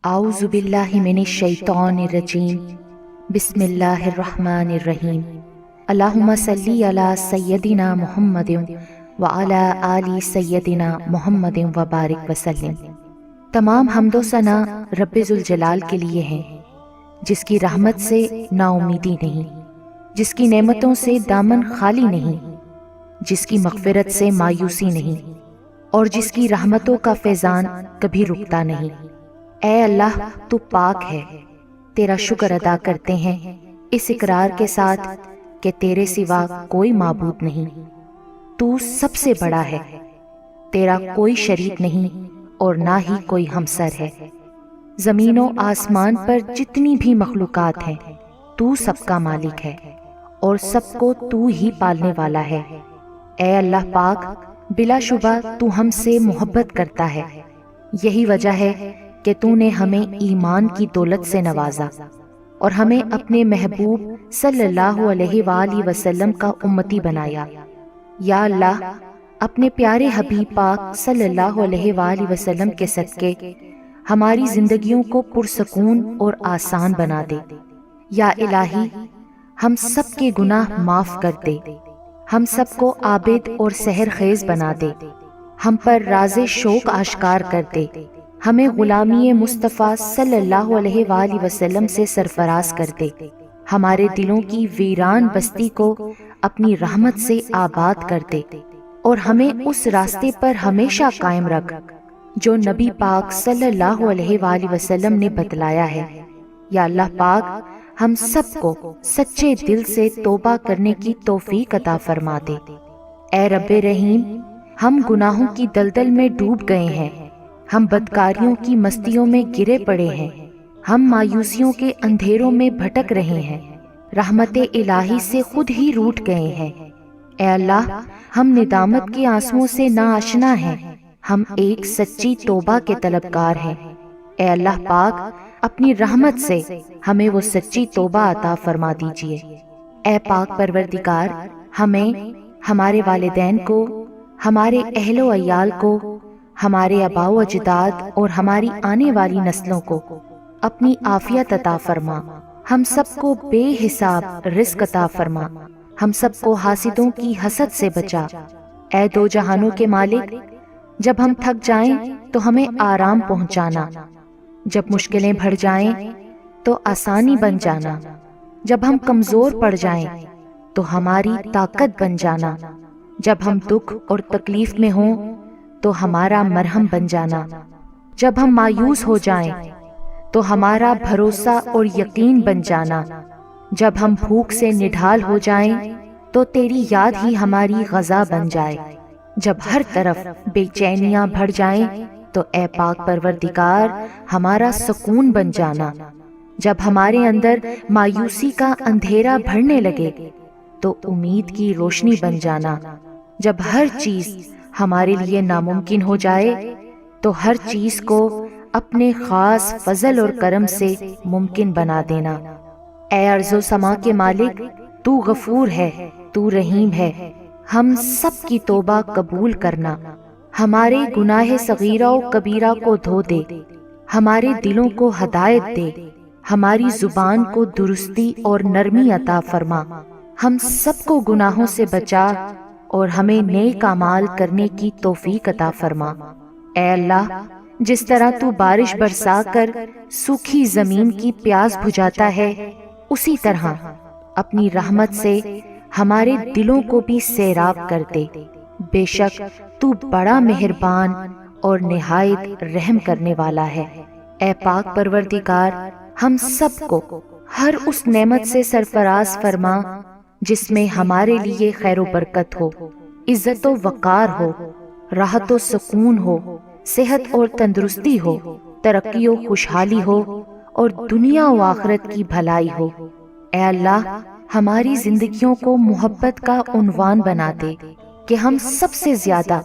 اعوذ باللہ من الشیطان الرجیم بسم اللہ الرحمن الرحیم اللہم صلی علی سیدنا محمد وعلی آل سیدنا محمد وبارک وسلم۔ تمام حمد و ثنا رب ذوالجلال کے لیے ہیں، جس کی رحمت سے نا امیدی نہیں، جس کی نعمتوں سے دامن خالی نہیں، جس کی مغفرت سے مایوسی نہیں، اور جس کی رحمتوں کا فیضان کبھی رکتا نہیں۔ اے اللہ، تو پاک ہے، تیرا شکر ادا کرتے ہیں اس اقرار کے ساتھ کہ تیرے سوا کوئی معبود نہیں، تو سب سے بڑا ہے، تیرا کوئی شریک نہیں اور نہ ہی کوئی ہمسر ہے۔ زمین و آسمان پر جتنی بھی مخلوقات ہیں، تو سب کا مالک ہے اور سب کو تو ہی پالنے والا ہے۔ اے اللہ پاک، بلا شبہ تو ہم سے محبت کرتا ہے، یہی وجہ ہے کہ تو نے ہمیں ایمان کی دولت سے نوازا اور ہمیں اپنے محبوب صلی اللہ علیہ وآلہ وسلم کا امتی بنایا۔ یا اللہ، اپنے پیارے حبیب پاک صلی اللہ علیہ وآلہ وسلم کے صدقے ہماری زندگیوں کو پرسکون اور آسان بنا دے۔ یا الہی، ہم سب کے گناہ معاف کر دے، ہم سب کو عابد اور سحر خیز بنا دے، ہم پر راز شوق آشکار کر دے، ہمیں غلامی مصطفیٰ صلی اللہ علیہ وآلہ وسلم سے سرفراز کر دے، ہمارے دلوں کی ویران بستی کو اپنی رحمت سے آباد کر دے، اور ہمیں اس راستے پر ہمیشہ قائم رکھ جو نبی پاک صلی اللہ علیہ وآلہ وسلم نے بتلایا ہے۔ یا اللہ پاک، ہم سب کو سچے دل سے توبہ کرنے کی توفیق عطا فرما دے۔ اے رب رحیم، ہم گناہوں کی دلدل میں ڈوب گئے ہیں، ہم بدکاریوں کی مستیوں میں گرے پڑے ہیں، ہم مایوسیوں کے اندھیروں میں بھٹک رہے ہیں، رحمت الہی سے خود ہی روٹھ گئے ہیں۔ اے اللہ، ہم ندامت کے آنسوؤں سے ناآشنا ہیں، ہم ایک سچی توبہ کے طلبگار ہیں۔ اے اللہ پاک، اپنی رحمت سے ہمیں وہ سچی توبہ عطا فرما دیجئے۔ اے پاک پروردگار، ہمیں، ہمارے والدین کو، ہمارے اہل و عیال کو، ہمارے آباء و اجداد اور ہماری آنے والی نسلوں کو اپنی عافیت عطا فرما، ہم سب کو بے حساب رزق عطا فرما، ہم سب کو حاسدوں کی حسد سے بچا۔ اے دو جہانوں کے مالک، جب ہم تھک جائیں تو ہمیں آرام پہنچانا، جب مشکلیں بڑھ جائیں تو آسانی بن جانا، جب ہم کمزور پڑ جائیں تو ہماری طاقت بن جانا، جب ہم دکھ اور تکلیف میں ہوں تو ہمارا مرہم بن جانا، جب ہم مایوس ہو جائیں تو ہمارا بھروسہ اور یقین بن جانا، جب ہم بھوک سے نڈھال ہو جائیں تو تیری یاد ہی ہماری غذا بن جائے، جب ہر طرف بے چینیاں بڑھ جائیں تو اے پاک پروردگار ہمارا سکون بن جانا، جب ہمارے اندر مایوسی کا اندھیرا بڑھنے لگے تو امید کی روشنی بن جانا، جب ہر چیز ہمارے لیے ناممکن ہو جائے تو ہر چیز کو اپنے خاص فضل اور کرم سے ممکن بنا دینا۔ اے ارض و سما کے مالک، تو غفور ہے، تو رحیم ہے، ہم سب کی توبہ قبول کرنا، ہمارے گناہ صغیرہ و کبیرہ کو دھو دے، ہمارے دلوں کو ہدایت دے، ہماری زبان کو درستی اور نرمی عطا فرما، ہم سب کو گناہوں سے بچا اور ہمیں نیک اعمال کرنے کی توفیق عطا فرما۔ اے اللہ، جس طرح تو بارش برسا کر سوکھی زمین کی پیاس بجھاتا ہے، اسی طرح اپنی رحمت سے ہمارے دلوں کو بھی سیراب کر دے۔ بے شک تو بڑا مہربان اور نہایت رحم کرنے والا ہے۔ اے پاک پروردگار، ہم سب کو ہر اس نعمت سے سرفراز فرما جس میں ہمارے لیے خیر و برکت ہو، عزت و وقار ہو، راحت و سکون ہو، صحت اور تندرستی ہو، ترقی و خوشحالی ہو اور دنیا و آخرت کی بھلائی ہو۔ اے اللہ، ہماری زندگیوں کو محبت کا عنوان بنا دے کہ ہم سب سے زیادہ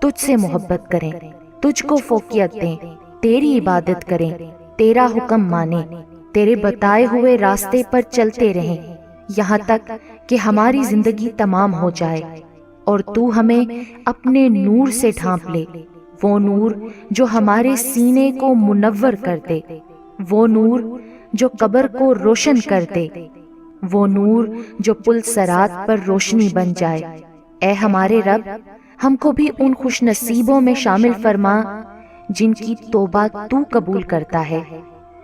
تجھ سے محبت کریں، تجھ کو فوقیت دیں، تیری عبادت کریں، تیرا حکم مانیں، تیرے بتائے ہوئے راستے پر چلتے رہیں یہاں تک کہ ہماری زندگی تمام ہو جائے اور تو ہمیں اپنے نور سے ڈھانپ لے، وہ نور جو ہمارے سینے کو منور کر دے، وہ نور جو قبر کو روشن کر دے، وہ نور جو پل صراط پر روشنی بن جائے۔ اے ہمارے رب، ہم کو بھی ان خوش نصیبوں میں شامل فرما جن کی توبہ تو قبول کرتا ہے،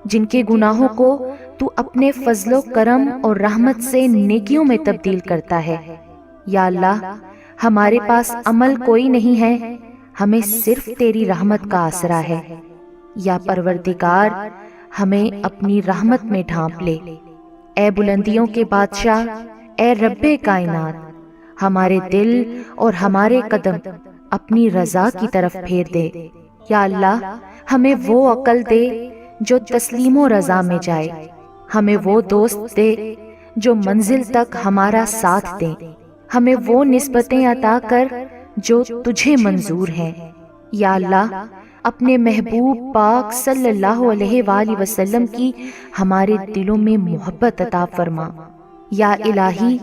جن کے گناہوں کو تو اپنے فضل و کرم اور رحمت سے نیکیوں میں تبدیل کرتا ہے۔ یا اللہ، ہمارے پاس عمل کوئی نہیں ہے، ہمیں صرف تیری رحمت کا آسرا ہے۔ یا پروردگار، ہمیں اپنی رحمت میں ڈھانپ لے۔ اے بلندیوں کے بادشاہ، اے رب کائنات، ہمارے دل اور ہمارے قدم اپنی رضا کی طرف پھیر دے۔ یا اللہ، ہمیں وہ عقل دے جو تسلیم و رضا میں جائے، ہمیں وہ دوست دے جو منزل تک ہمارا ساتھ دیں، ہمیں وہ نسبتیں عطا کر جو تجھے منظور ہیں۔ یا اللہ، اپنے محبوب پاک صلی اللہ علیہ وآلہ وسلم کی ہمارے دلوں میں محبت عطا فرما۔ یا الہی،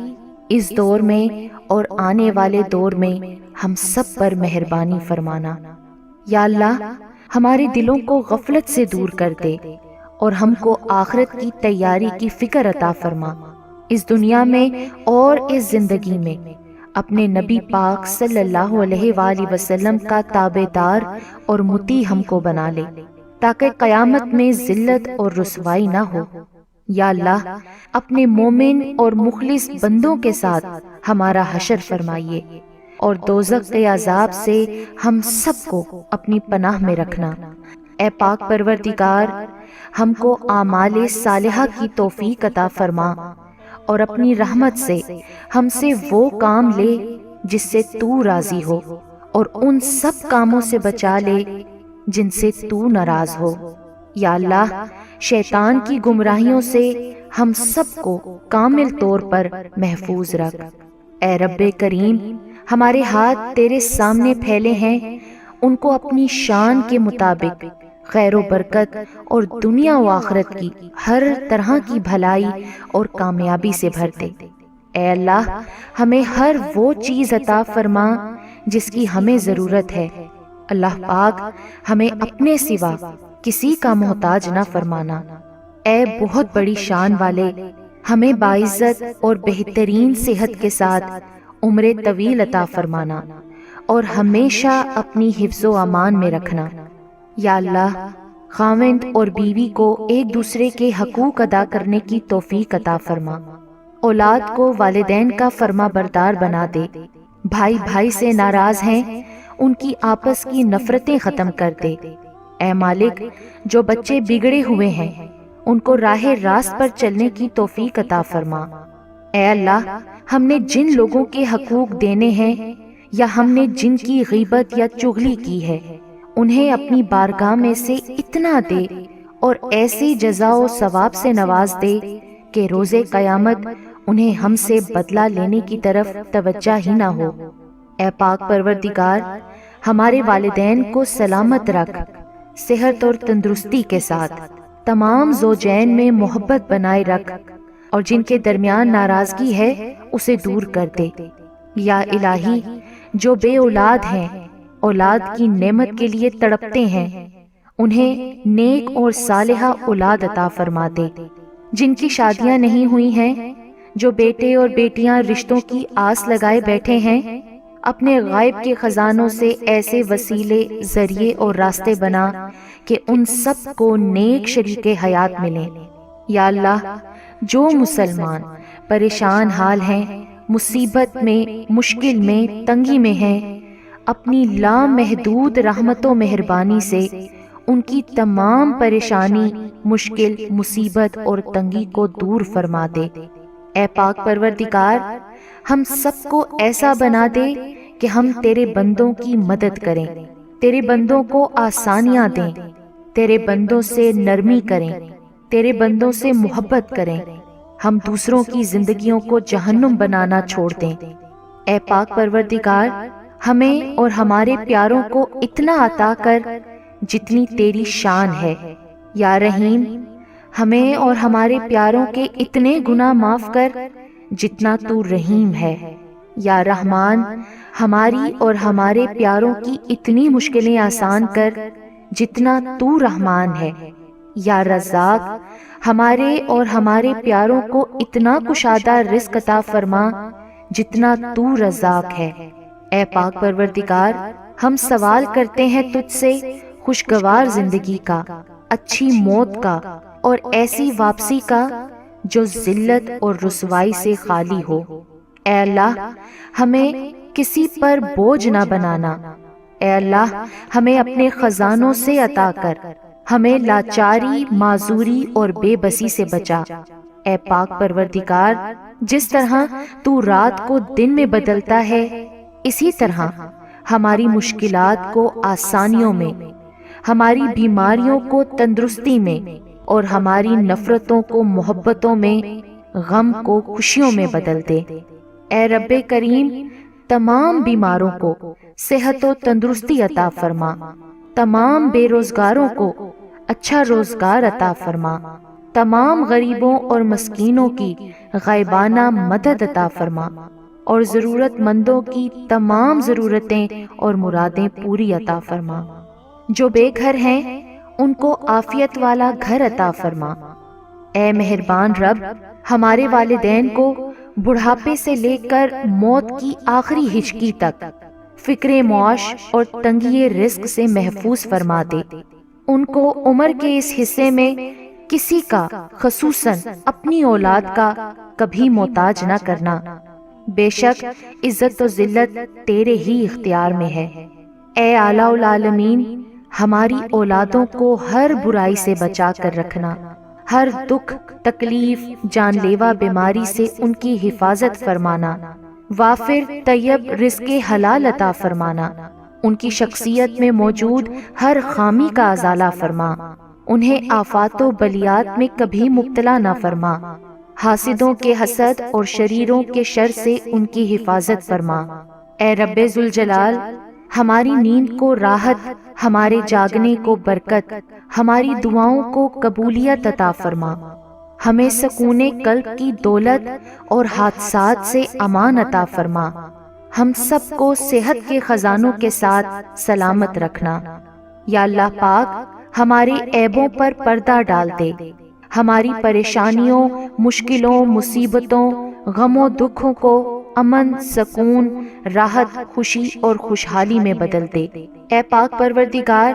اس دور میں اور آنے والے دور میں ہم سب پر مہربانی فرمانا۔ یا اللہ، ہمارے دلوں کو غفلت سے دور کر دے اور ہم کو آخرت کی تیاری کی فکر عطا فرما۔ اس دنیا میں اور اس زندگی میں اپنے نبی پاک صلی اللہ علیہ وآلہ وسلم کا تابع دار اور مطیع ہم کو بنا لے، تاکہ قیامت میں ذلت اور رسوائی نہ ہو۔ یا اللہ، اپنے مومن اور مخلص بندوں کے ساتھ ہمارا حشر فرمائیے اور دوزخ کے عذاب سے ہم سب کو اپنی پناہ میں رکھنا۔ اے پاک پروردگار، ہم کو اعمال صالحہ کی توفیق عطا فرما اور اپنی رحمت سے ہم سے وہ کام لے جس سے تو راضی ہو، اور ان سب کاموں سے بچا لے جن سے تو ناراض ہو۔ یا اللہ، شیطان کی گمراہیوں سے ہم سب کو کامل طور پر محفوظ رکھ۔ اے رب کریم، ہمارے ہاتھ تیرے سامنے پھیلے ہیں، ان کو اپنی شان کے مطابق خیر و برکت اور دنیا و آخرت کی ہر طرح کی بھلائی اور کامیابی سے بھر دے۔ اے اللہ، ہمیں ہر وہ چیز عطا فرما جس کی ہمیں ضرورت ہے۔ اللہ پاک، ہمیں اپنے سوا کسی کا محتاج نہ فرمانا۔ اے بہت بڑی شان والے، ہمیں باعزت اور بہترین صحت کے ساتھ عمر طویل عطا فرمانا اور ہمیشہ اپنی حفظ و امان میں رکھنا۔ یا اللہ، خاوند اور بیوی کو ایک دوسرے کے حقوق ادا کرنے کی توفیق عطا فرما، اولاد کو والدین کا فرما بردار بنا دے، بھائی بھائی سے ناراض ہیں ان کی آپس کی نفرتیں ختم کر دے۔ اے مالک، جو بچے بگڑے ہوئے ہیں ان کو راہ راست پر چلنے کی توفیق عطا فرما۔ اے اللہ، ہم نے جن لوگوں کے حقوق دینے ہیں یا ہم نے جن کی غیبت یا چغلی کی ہے، انہیں اپنی بارگاہ میں سے اتنا دے اور ایسی جزا و ثواب سے نواز دے کہ روز قیامت انہیں ہم سے بدلہ لینے کی طرف توجہ ہی نہ ہو۔ اے پاک پروردگار، ہمارے والدین کو سلامت رکھ، صحت اور تندرستی کے ساتھ تمام زوجین میں محبت بنائے رکھ، اور جن کے درمیان ناراضگی ہے اسے دور کر دے۔ یا الہی، جو بے اولاد ہیں، اولاد کی نعمت کے لیے تڑپتے ہیں، انہیں نیک اور صالحہ اولاد عطا فرما دے۔ جن کی شادیاں نہیں ہوئی ہیں، جو بیٹے اور بیٹیاں رشتوں کی آس لگائے بیٹھے ہیں، اپنے غائب کے خزانوں سے ایسے وسیلے، ذریعے اور راستے بنا کہ ان سب کو نیک شریک حیات ملیں۔ یا اللہ، جو مسلمان پریشان حال ہیں، مصیبت میں، مشکل میں، تنگی میں ہیں، اپنی لامحدود رحمت و مہربانی سے ان کی تمام پریشانی، مشکل، مصیبت اور تنگی کو دور فرما دے۔ اے پاک پروردگار، ہم سب کو ایسا بنا دے کہ ہم تیرے بندوں کی مدد کریں، تیرے بندوں کو آسانیاں دیں، تیرے بندوں سے نرمی کریں، تیرے بندوں سے محبت کریں، ہم دوسروں کی زندگیوں کو جہنم بنانا چھوڑ دیں۔ اے پاک پروردگار، ہمیں اور ہمارے پیاروں کو اتنا عطا کر جتنی تیری شان ہے۔ یا رحیم، ہمیں اور ہمارے پیاروں کے اتنے گناہ معاف کر جتنا تو رحیم ہے۔ یا رحمان، ہماری اور ہمارے پیاروں کی اتنی مشکلیں آسان کر جتنا تو رحمان ہے۔ یا رزاق، ہمارے اور ہمارے پیاروں کو اتنا کشادہ رزق عطا فرما جتنا تو رزاق ہے۔ اے پاک پروردگار، ہم سوال کرتے ہیں تجھ سے خوشگوار زندگی کا، اچھی موت کا اور ایسی واپسی کا جو ذلت اور رسوائی سے خالی ہو۔ اے اللہ، ہمیں کسی پر بوجھ نہ بنانا۔ اے اللہ، ہمیں اپنے خزانوں سے عطا کر، ہمیں لاچاری، معذوری اور بے بسی سے بچا۔ اے پاک پروردگار، جس طرح تو رات کو دن میں بدلتا ہے، اسی طرح ہماری مشکلات کو آسانیوں میں، ہماری بیماریوں کو تندرستی میں اور ہماری نفرتوں کو محبتوں میں، غم کو خوشیوں میں بدل دے۔ اے رب کریم، تمام بیماروں کو صحت و تندرستی عطا فرما، تمام بے روزگاروں کو اچھا روزگار عطا فرما، تمام غریبوں اور مسکینوں کی غائبانہ مدد عطا فرما اور ضرورت مندوں کی تمام ضرورتیں اور مرادیں پوری عطا فرما۔ جو بے گھر ہیں ان کو عافیت والا گھر عطا فرما۔ اے مہربان رب، ہمارے والدین کو بڑھاپے سے لے کر موت کی آخری ہچکی تک فکر معاش اور تنگی رزق سے محفوظ فرما دے۔ ان کو عمر کے اس حصے میں کسی کا، خصوصاً اپنی اولاد کا، کبھی محتاج نہ کرنا۔ بے شک عزت و ذلت تیرے ہی اختیار میں ہے۔ اے اعلیٰ العالمین، ہماری اولادوں کو ہر برائی سے بچا کر رکھنا، ہر دکھ، تکلیف، جان لیوا بیماری سے ان کی حفاظت فرمانا، وافر طیب رزق حلال عطا فرمانا، ان کی شخصیت میں موجود ہر خامی کا ازالہ فرما، انہیں آفات و بلیات میں کبھی مبتلا نہ فرما، حاسدوں کے حسد اور شریروں کے شر سے ان کی حفاظت فرما۔ اے رب ذوالجلال، ہماری نیند کو راحت، ہمارے جاگنے کو برکت، ہماری دعاؤں کو قبولیت عطا فرما، ہمیں سکون قلب کی دولت اور حادثات سے امان عطا فرما، ہم سب کو صحت کے خزانوں کے ساتھ سلامت رکھنا۔ یا اللہ پاک، ہمارے عیبوں پر پردہ ڈال دے، ہماری پریشانیوں، مشکلوں، مصیبتوں، غم و دکھوں کو امن، سکون، راحت، خوشی اور خوشحالی میں بدل دے۔ اے پاک پروردگار،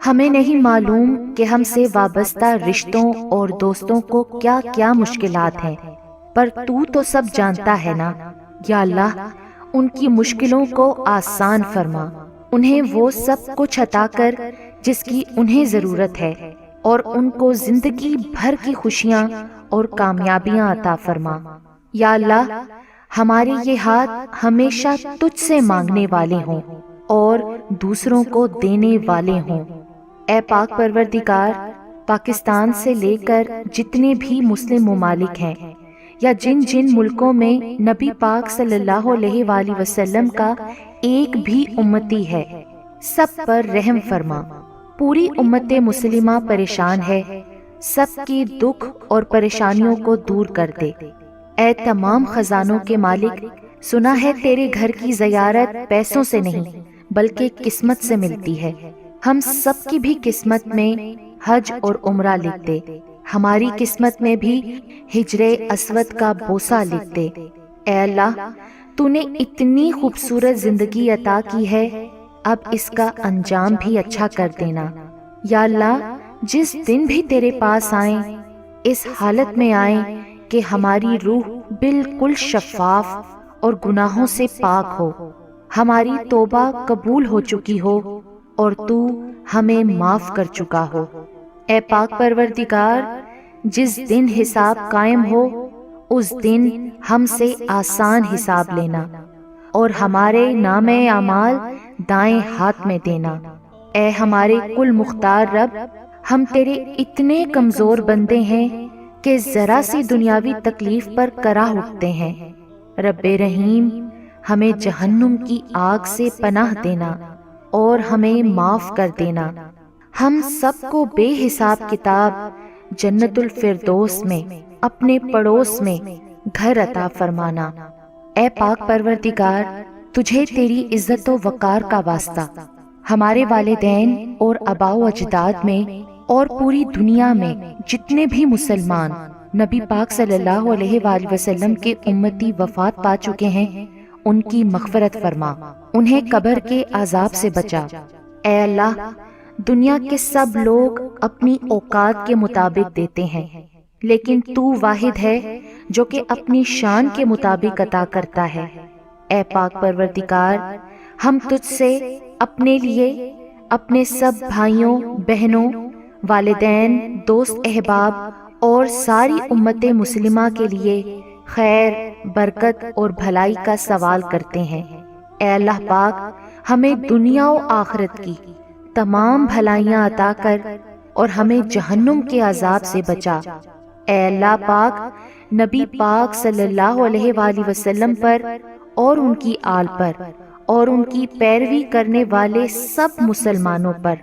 ہمیں نہیں معلوم کہ ہم سے وابستہ رشتوں اور دوستوں کو کیا کیا مشکلات ہیں، پر تو سب جانتا ہے نا۔ یا اللہ، ان کی مشکلوں کو آسان فرما، انہیں وہ سب کچھ عطا کر جس کی انہیں ضرورت ہے، اور ان کو زندگی بھر کی خوشیاں اور کامیابیاں عطا فرما۔ یا اللہ، ہمارے یہ ہاتھ ہمیشہ تجھ سے مانگنے والے ہوں اور دوسروں کو دینے والے ہوں۔ اے پاک پروردگار، پاکستان سے لے کر جتنے بھی مسلم ممالک ہیں، یا جن جن ملکوں میں نبی پاک صلی اللہ علیہ وآلہ وسلم کا ایک بھی امتی ہے، سب پر رحم فرما۔ پوری امت مسلمہ پریشان ہے، سب کی دکھ اور پریشانیوں کو دور کر دے۔ اے تمام خزانوں کے مالک، سنا ہے تیرے گھر کی زیارت پیسوں سے نہیں بلکہ قسمت سے ملتی ہے۔ ہم سب کی بھی قسمت میں حج اور عمرہ لکھ دے، ہماری قسمت میں بھی ہجر اسود کا بوسہ لکھ دے۔ اے اللہ، تو نے اتنی خوبصورت زندگی عطا کی ہے، اب اس کا انجام بھی اچھا کر دینا۔ یا اللہ، جس دن بھی تیرے پاس آئیں، اس حالت میں آئیں کہ ہماری روح بالکل شفاف اور گناہوں سے پاک ہو، ہماری توبہ قبول ہو چکی ہو اور تو ہمیں معاف کر چکا ہو۔ اے پاک پروردگار، جس دن حساب قائم ہو اس دن ہم سے آسان حساب لینا اور ہمارے نامہ اعمال دائیں ہاتھ میں دینا۔ اے ہمارے کل مختار رب، ہم تیرے اتنے کمزور بندے ہیں کہ ذرا سی دنیاوی تکلیف پر کراہ اٹھتے ہیں۔ رب رحیم، ہمیں جہنم کی آگ سے پناہ دینا اور ہمیں معاف کر دینا۔ ہم سب کو بے حساب کتاب جنت الفردوس میں اپنے پڑوس میں گھر عطا فرمانا۔ اے پاک پروردگار، تجھے تیری عزت و وقار کا واسطہ، ہمارے والدین اور آباء و اجداد میں اور پوری دنیا میں جتنے بھی مسلمان نبی پاک صلی اللہ علیہ وآلہ وسلم کے امتی وفات پا چکے ہیں، ان کی مغفرت فرما، انہیں قبر کے عذاب سے بچا۔ اے اللہ، دنیا کے سب لوگ اپنی اوقات کے مطابق دیتے ہیں، لیکن تو واحد ہے جو کہ اپنی شان کے مطابق عطا کرتا ہے۔ اے پاک پروردگار، ہم تجھ سے اپنے لیے، اپنے سب بھائیوں بہنوں، والدین، دوست احباب اور ساری امت مسلمہ کے لیے خیر، برکت اور بھلائی کا سوال کرتے ہیں۔ اے اللہ پاک، ہمیں دنیا و آخرت کی تمام بھلائیاں عطا کر اور ہمیں جہنم کے عذاب سے بچا۔ اے اللہ پاک، نبی پاک صلی اللہ علیہ وآلہ وسلم پر اور ان کی آل پر اور ان کی پیروی کرنے والے سب مسلمانوں پر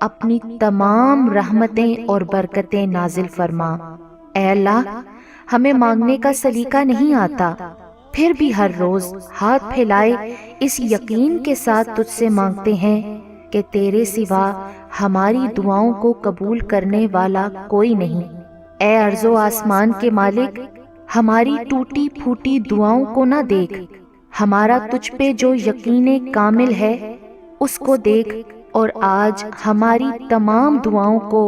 اپنی تمام رحمتیں اور برکتیں نازل فرما۔ اے اللہ، ہمیں مانگنے کا سلیقہ نہیں آتا، پھر بھی ہر روز ہاتھ پھیلائے اس یقین کے ساتھ تجھ سے مانگتے ہیں کہ تیرے سوا ہماری دعاؤں کو قبول کرنے والا کوئی نہیں۔ اے ارض و آسمان کے مالک، ہماری ٹوٹی پھوٹی دعاؤں کو نہ دیکھ، ہمارا تجھ پہ جو یقین کامل ہے اس کو دیکھ، اور آج ہماری تمام دعاؤں کو،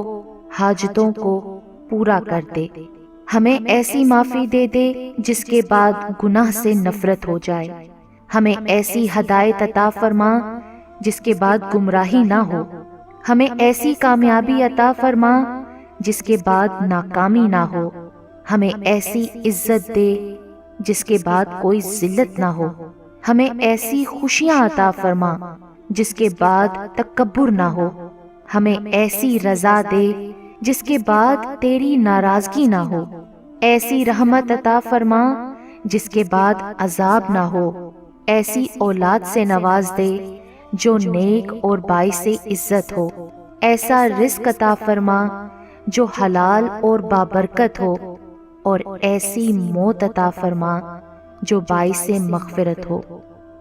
حاجتوں کو پورا کر دے۔ ہمیں ایسی معافی دے دے جس کے بعد گناہ سے نفرت ہو جائے، ہمیں ایسی ہدایت عطا فرما جس کے بعد گمراہی نہ ہو، ہمیں ایسی کامیابی عطا فرما جس کے بعد ناکامی نہ ہو، ہمیں ایسی عزت دے جس کے بعد کوئی ذلت نہ ہو، ہمیں ایسی خوشیاں عطا فرما جس کے بعد تکبر نہ ہو، ہمیں ایسی رضا دے جس کے بعد تیری ناراضگی نہ ہو، ایسی رحمت عطا فرما جس کے بعد عذاب نہ ہو، ایسی اولاد سے نواز دے جو نیک اور باعث عزت ہو، ایسا رزق عطا فرما جو حلال اور بابرکت ہو، اور ایسی موت عطا فرما جو باعث مغفرت ہو۔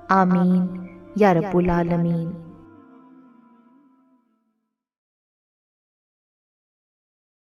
آمین یا رب العالمین۔